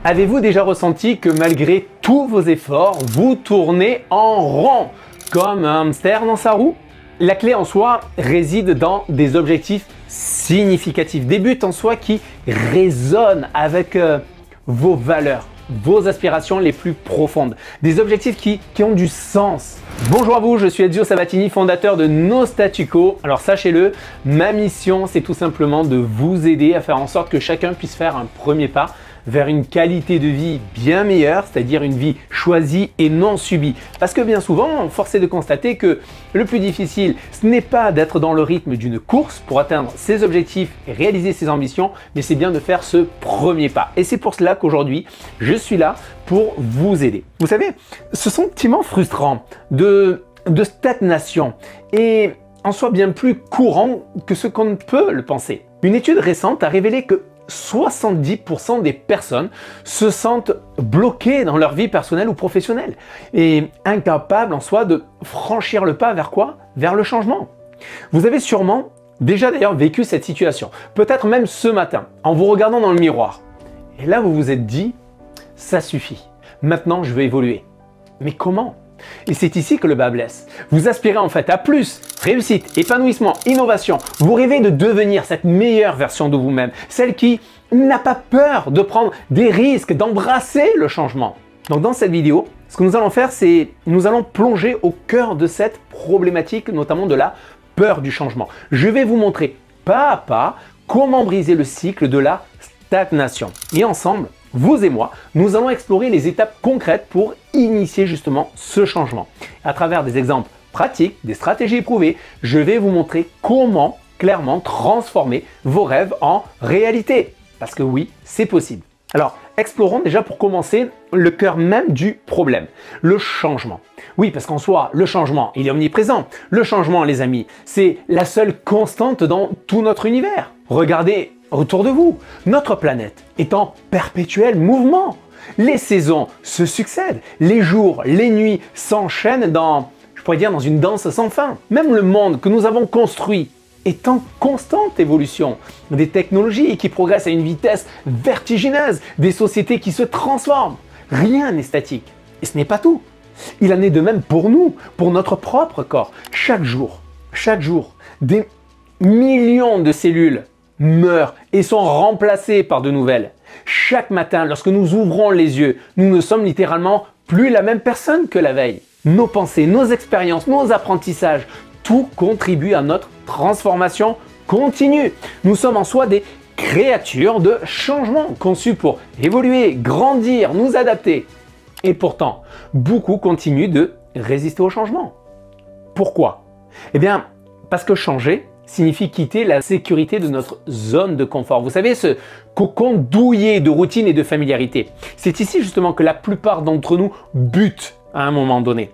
Avez-vous déjà ressenti que malgré tous vos efforts, vous tournez en rond, comme un hamster dans sa roue? La clé en soi réside dans des objectifs significatifs, des buts en soi qui résonnent avec vos valeurs, vos aspirations les plus profondes, des objectifs qui ont du sens. Bonjour à vous, je suis Ezio Sabatini, fondateur de Nostatico. Alors sachez-le, ma mission c'est tout simplement de vous aider à faire en sorte que chacun puisse faire un premier pas vers une qualité de vie bien meilleure, c'est-à-dire une vie choisie et non subie. Parce que bien souvent, force est de constater que le plus difficile, ce n'est pas d'être dans le rythme d'une course pour atteindre ses objectifs et réaliser ses ambitions, mais c'est bien de faire ce premier pas. Et c'est pour cela qu'aujourd'hui, je suis là pour vous aider. Vous savez, ce sentiment frustrant de stagnation est en soi bien plus courant que ce qu'on ne peut le penser. Une étude récente a révélé que 70% des personnes se sentent bloquées dans leur vie personnelle ou professionnelle et incapables en soi de franchir le pas vers quoi? Vers le changement. Vous avez sûrement déjà d'ailleurs vécu cette situation, peut-être même ce matin, en vous regardant dans le miroir. Et là, vous vous êtes dit, ça suffit, maintenant je veux évoluer. Mais comment? Et c'est ici que le bât blesse. Vous aspirez en fait à plus, réussite, épanouissement, innovation. Vous rêvez de devenir cette meilleure version de vous-même, celle qui n'a pas peur de prendre des risques, d'embrasser le changement. Donc dans cette vidéo, ce que nous allons faire, c'est nous allons plonger au cœur de cette problématique, notamment de la peur du changement. Je vais vous montrer pas à pas comment briser le cycle de la stagnation. Et ensemble, vous et moi, nous allons explorer les étapes concrètes pour initier justement ce changement. À travers des exemples pratiques, des stratégies éprouvées, je vais vous montrer comment clairement transformer vos rêves en réalité. Parce que oui, c'est possible. Alors, explorons déjà pour commencer le cœur même du problème, le changement. Oui, parce qu'en soi, le changement, il est omniprésent. Le changement, les amis, c'est la seule constante dans tout notre univers. Regardez autour de vous, notre planète est en perpétuel mouvement. Les saisons se succèdent, les jours, les nuits s'enchaînent dans, je pourrais dire, dans une danse sans fin. Même le monde que nous avons construit est en constante évolution. Des technologies qui progressent à une vitesse vertigineuse, des sociétés qui se transforment. Rien n'est statique. Et ce n'est pas tout. Il en est de même pour nous, pour notre propre corps. Chaque jour, des millions de cellules meurent et sont remplacées par de nouvelles. Chaque matin, lorsque nous ouvrons les yeux, nous ne sommes littéralement plus la même personne que la veille. Nos pensées, nos expériences, nos apprentissages, tout contribue à notre transformation continue. Nous sommes en soi des créatures de changement, conçues pour évoluer, grandir, nous adapter. Et pourtant, beaucoup continuent de résister au changement. Pourquoi? Eh bien, parce que changer signifie quitter la sécurité de notre zone de confort. Vous savez, ce cocon douillet de routine et de familiarité. C'est ici justement que la plupart d'entre nous butent à un moment donné.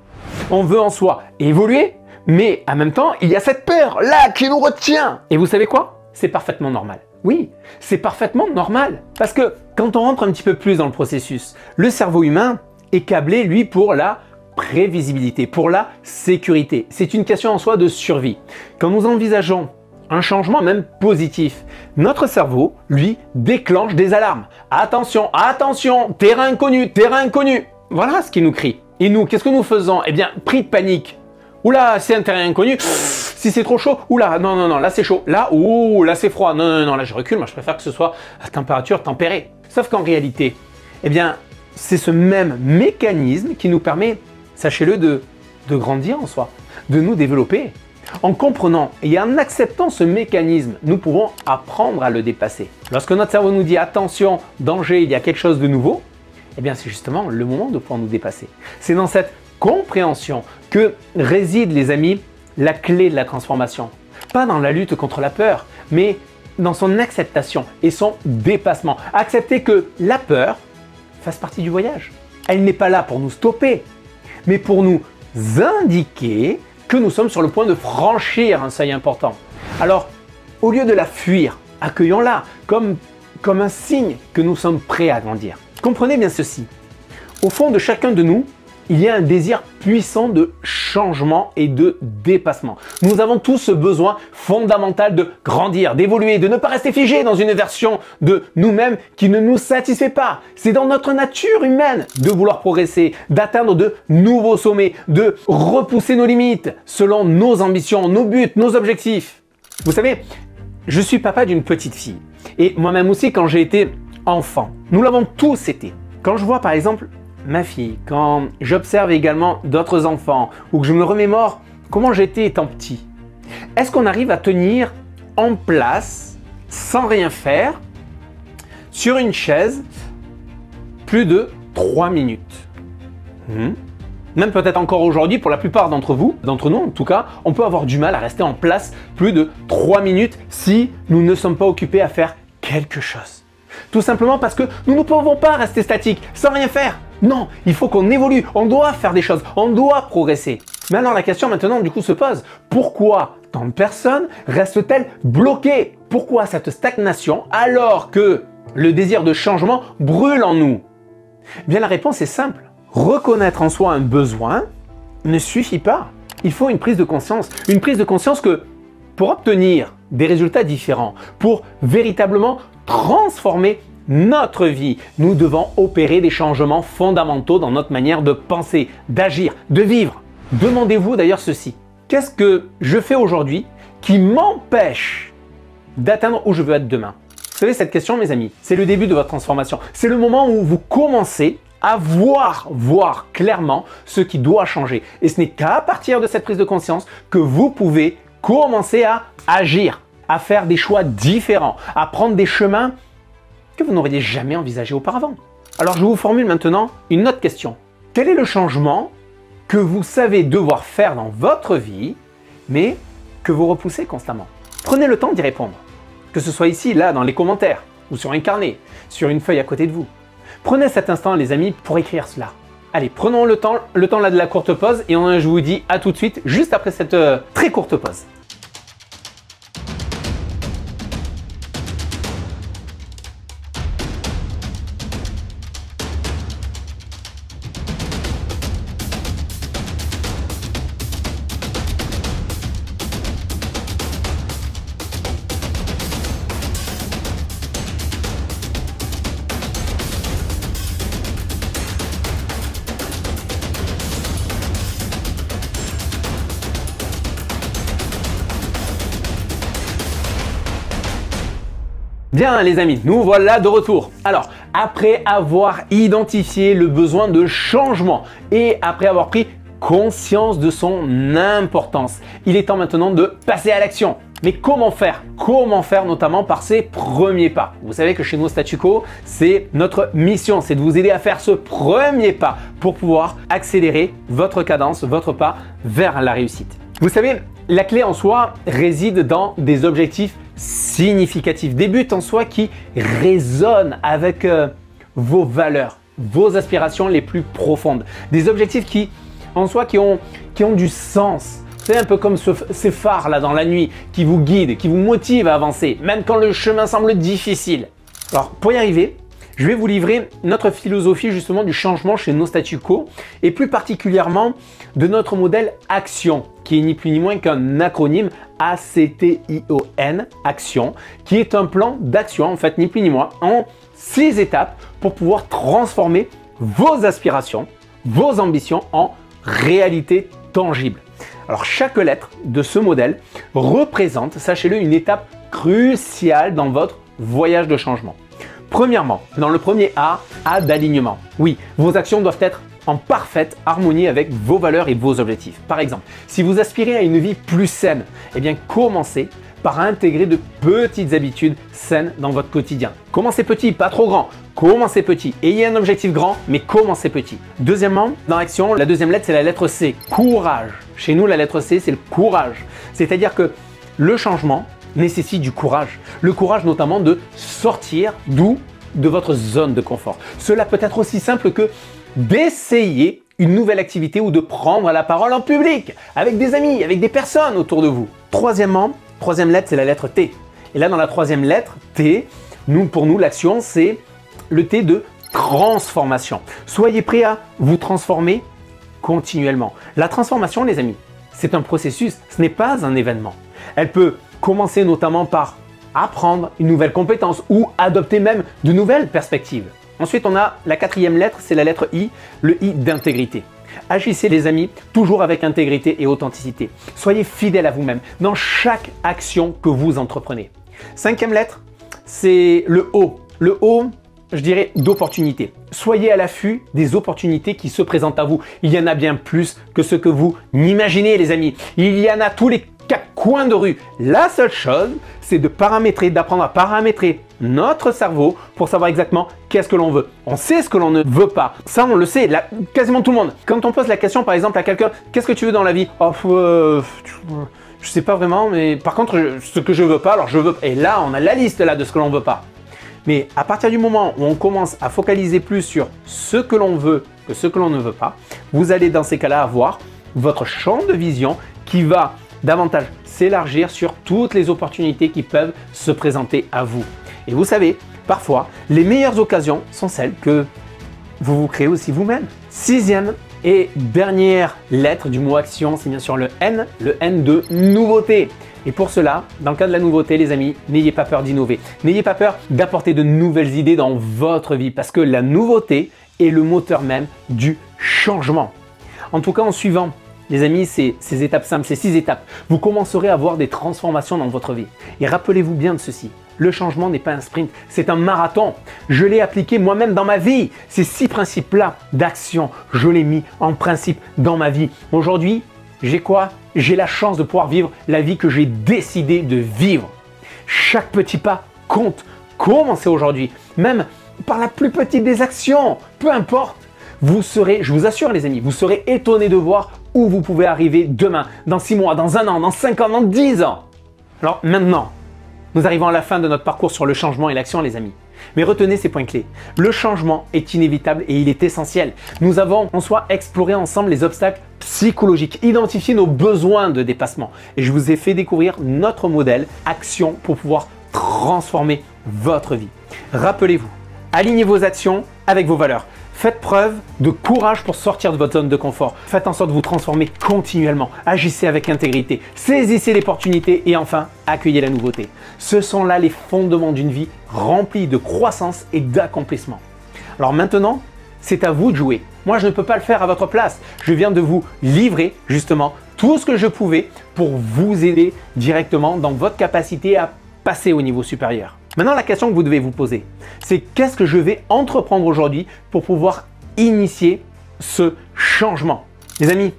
On veut en soi évoluer, mais en même temps, il y a cette peur là qui nous retient. Et vous savez quoi? C'est parfaitement normal. Oui, c'est parfaitement normal. Parce que quand on rentre un petit peu plus dans le processus, le cerveau humain est câblé, lui, pour la prévisibilité, pour la sécurité. C'est une question en soi de survie. Quand nous envisageons un changement même positif, notre cerveau, lui, déclenche des alarmes. Attention, attention, terrain inconnu, terrain inconnu. Voilà ce qui nous crie. Et nous, qu'est-ce que nous faisons? Eh bien, pris de panique. Oula, c'est un terrain inconnu. Si c'est trop chaud, oula, non, non, non, là c'est chaud. Là, ouh, là c'est froid. Non, non, non, là je recule. Moi, je préfère que ce soit à température tempérée. Sauf qu'en réalité, eh bien, c'est ce même mécanisme qui nous permet, sachez-le, de grandir en soi, de nous développer. En comprenant et en acceptant ce mécanisme, nous pouvons apprendre à le dépasser. Lorsque notre cerveau nous dit attention, danger, il y a quelque chose de nouveau, eh bien c'est justement le moment de pouvoir nous dépasser. C'est dans cette compréhension que réside, les amis, la clé de la transformation. Pas dans la lutte contre la peur, mais dans son acceptation et son dépassement. Accepter que la peur fasse partie du voyage. Elle n'est pas là pour nous stopper, mais pour nous indiquer que nous sommes sur le point de franchir un seuil important. Alors, au lieu de la fuir, accueillons-la comme un signe que nous sommes prêts à grandir. Comprenez bien ceci. Au fond de chacun de nous, il y a un désir puissant de changement et de dépassement. Nous avons tous ce besoin fondamental de grandir, d'évoluer, de ne pas rester figé dans une version de nous-mêmes qui ne nous satisfait pas. C'est dans notre nature humaine de vouloir progresser, d'atteindre de nouveaux sommets, de repousser nos limites selon nos ambitions, nos buts, nos objectifs. Vous savez, je suis papa d'une petite fille et moi-même aussi quand j'ai été enfant. Nous l'avons tous été. Quand je vois par exemple ma fille, quand j'observe également d'autres enfants ou que je me remémore comment j'étais étant petit, est-ce qu'on arrive à tenir en place, sans rien faire, sur une chaise, plus de 3 minutes? Même peut-être encore aujourd'hui, pour la plupart d'entre vous, d'entre nous en tout cas, on peut avoir du mal à rester en place plus de 3 minutes si nous ne sommes pas occupés à faire quelque chose. Tout simplement parce que nous ne pouvons pas rester statiques, sans rien faire. Non, il faut qu'on évolue, on doit faire des choses, on doit progresser. Mais alors la question maintenant du coup se pose, pourquoi tant de personnes restent-elles bloquées? Pourquoi cette stagnation alors que le désir de changement brûle en nous? Bien la réponse est simple. Reconnaître en soi un besoin ne suffit pas. Il faut une prise de conscience que pour obtenir des résultats différents, pour véritablement transformer notre vie, nous devons opérer des changements fondamentaux dans notre manière de penser, d'agir, de vivre. Demandez-vous d'ailleurs ceci. Qu'est-ce que je fais aujourd'hui qui m'empêche d'atteindre où je veux être demain? Vous savez, cette question, mes amis, c'est le début de votre transformation. C'est le moment où vous commencez à voir clairement ce qui doit changer. Et ce n'est qu'à partir de cette prise de conscience que vous pouvez commencer à agir, à faire des choix différents, à prendre des chemins que vous n'auriez jamais envisagé auparavant. Alors je vous formule maintenant une autre question. Quel est le changement que vous savez devoir faire dans votre vie, mais que vous repoussez constamment? Prenez le temps d'y répondre. Que ce soit ici, là, dans les commentaires, ou sur un carnet, sur une feuille à côté de vous. Prenez cet instant, les amis, pour écrire cela. Allez, prenons le temps là de la courte pause, et je vous dis à tout de suite, juste après cette très courte pause. Bien les amis, nous voilà de retour. Alors, après avoir identifié le besoin de changement et après avoir pris conscience de son importance, il est temps maintenant de passer à l'action. Mais comment faire? Comment faire notamment par ces premiers pas? Vous savez que chez nous, Statu Quo, c'est notre mission, c'est de vous aider à faire ce premier pas pour pouvoir accélérer votre cadence, votre pas vers la réussite. Vous savez, la clé en soi réside dans des objectifs significatifs, des buts en soi qui résonnent avec vos valeurs, vos aspirations les plus profondes, des objectifs qui en soi qui ont du sens. C'est un peu comme ces phares là dans la nuit qui vous guident, qui vous motivent à avancer, même quand le chemin semble difficile. Alors pour y arriver, je vais vous livrer notre philosophie justement du changement chez nos Statu Quo et plus particulièrement de notre modèle Action, qui est ni plus ni moins qu'un acronyme ACTION, Action, qui est un plan d'action en fait ni plus ni moins en 6 étapes pour pouvoir transformer vos aspirations, vos ambitions en réalité tangible. Alors chaque lettre de ce modèle représente, sachez-le, une étape cruciale dans votre voyage de changement. Premièrement, dans le premier A d'alignement. Oui, vos actions doivent être en parfaite harmonie avec vos valeurs et vos objectifs. Par exemple, si vous aspirez à une vie plus saine, eh bien commencez par intégrer de petites habitudes saines dans votre quotidien. Commencez petit, pas trop grand. Commencez petit. Ayez un objectif grand, mais commencez petit. Deuxièmement, dans l'action, la deuxième lettre, c'est la lettre C, courage. Chez nous, la lettre C, c'est le courage. C'est-à-dire que le changement nécessite du courage. Le courage notamment de sortir de votre zone de confort. Cela peut être aussi simple que d'essayer une nouvelle activité ou de prendre la parole en public, avec des amis, avec des personnes autour de vous. Troisièmement, troisième lettre, c'est la lettre T. Et là, dans la troisième lettre, T, pour nous, l'action, c'est le T de transformation. Soyez prêts à vous transformer continuellement. La transformation, les amis, c'est un processus, ce n'est pas un événement. Elle peut commencer notamment par apprendre une nouvelle compétence ou adopter même de nouvelles perspectives. Ensuite, on a la quatrième lettre, c'est la lettre I, le I d'intégrité. Agissez les amis, toujours avec intégrité et authenticité. Soyez fidèles à vous-même dans chaque action que vous entreprenez. Cinquième lettre, c'est le O. Le O, je dirais d'opportunités. Soyez à l'affût des opportunités qui se présentent à vous. Il y en a bien plus que ce que vous n'imaginez les amis. Il y en a tous les quatre coins de rue. La seule chose, c'est de paramétrer, d'apprendre à paramétrer notre cerveau pour savoir exactement qu'est-ce que l'on veut. On sait ce que l'on ne veut pas. Ça, on le sait, quasiment tout le monde. Quand on pose la question, par exemple, à quelqu'un, qu'est-ce que tu veux dans la vie? Oh, je sais pas vraiment, mais par contre, ce que je veux pas, alors je veux. Et là, on a la liste là de ce que l'on veut pas. Mais à partir du moment où on commence à focaliser plus sur ce que l'on veut que ce que l'on ne veut pas, vous allez dans ces cas-là avoir votre champ de vision qui va davantage s'élargir sur toutes les opportunités qui peuvent se présenter à vous. Et vous savez, parfois, les meilleures occasions sont celles que vous créez aussi vous-même. Sixième et dernière lettre du mot action, c'est bien sûr le N de nouveauté. Et pour cela, dans le cas de la nouveauté, les amis, n'ayez pas peur d'innover. N'ayez pas peur d'apporter de nouvelles idées dans votre vie parce que la nouveauté est le moteur même du changement. En tout cas, en suivant, les amis, ces étapes simples, ces 6 étapes, vous commencerez à voir des transformations dans votre vie. Et rappelez-vous bien de ceci, le changement n'est pas un sprint, c'est un marathon. Je l'ai appliqué moi-même dans ma vie. Ces 6 principes-là d'action, je les ai mis en principe dans ma vie. Aujourd'hui, j'ai quoi? J'ai la chance de pouvoir vivre la vie que j'ai décidé de vivre. Chaque petit pas compte. Commencez aujourd'hui, même par la plus petite des actions, peu importe. Vous serez, je vous assure les amis, vous serez étonnés de voir où vous pouvez arriver demain, dans 6 mois, dans 1 an, dans 5 ans, dans 10 ans. Alors maintenant, nous arrivons à la fin de notre parcours sur le changement et l'action les amis. Mais retenez ces points clés. Le changement est inévitable et il est essentiel. Nous avons en soi exploré ensemble les obstacles psychologiques, identifié nos besoins de dépassement. Et je vous ai fait découvrir notre modèle action pour pouvoir transformer votre vie. Rappelez-vous, alignez vos actions avec vos valeurs. Faites preuve de courage pour sortir de votre zone de confort. Faites en sorte de vous transformer continuellement. Agissez avec intégrité. Saisissez l'opportunité et enfin, accueillez la nouveauté. Ce sont là les fondements d'une vie remplie de croissance et d'accomplissement. Alors maintenant, c'est à vous de jouer. Moi, je ne peux pas le faire à votre place. Je viens de vous livrer justement tout ce que je pouvais pour vous aider directement dans votre capacité à passer au niveau supérieur. Maintenant, la question que vous devez vous poser, c'est qu'est-ce que je vais entreprendre aujourd'hui pour pouvoir initier ce changement? Les amis,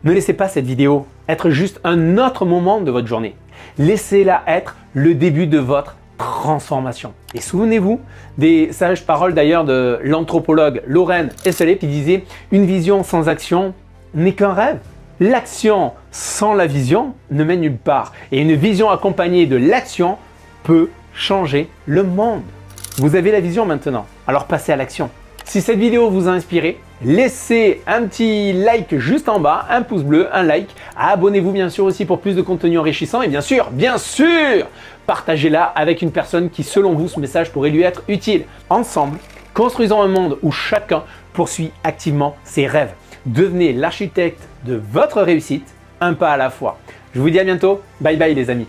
ne laissez pas cette vidéo être juste un autre moment de votre journée. Laissez-la être le début de votre transformation. Et souvenez-vous des sages paroles d'ailleurs de l'anthropologue Lorraine Esselet qui disait « Une vision sans action n'est qu'un rêve. L'action sans la vision ne mène nulle part. Et une vision accompagnée de l'action peut changer le monde. » Vous avez la vision maintenant, alors passez à l'action. Si cette vidéo vous a inspiré, laissez un petit like juste en bas, un pouce bleu, un like. Abonnez-vous bien sûr aussi pour plus de contenu enrichissant et bien sûr, partagez-la avec une personne qui selon vous ce message pourrait lui être utile. Ensemble, construisons un monde où chacun poursuit activement ses rêves. Devenez l'architecte de votre réussite, un pas à la fois. Je vous dis à bientôt, bye bye les amis.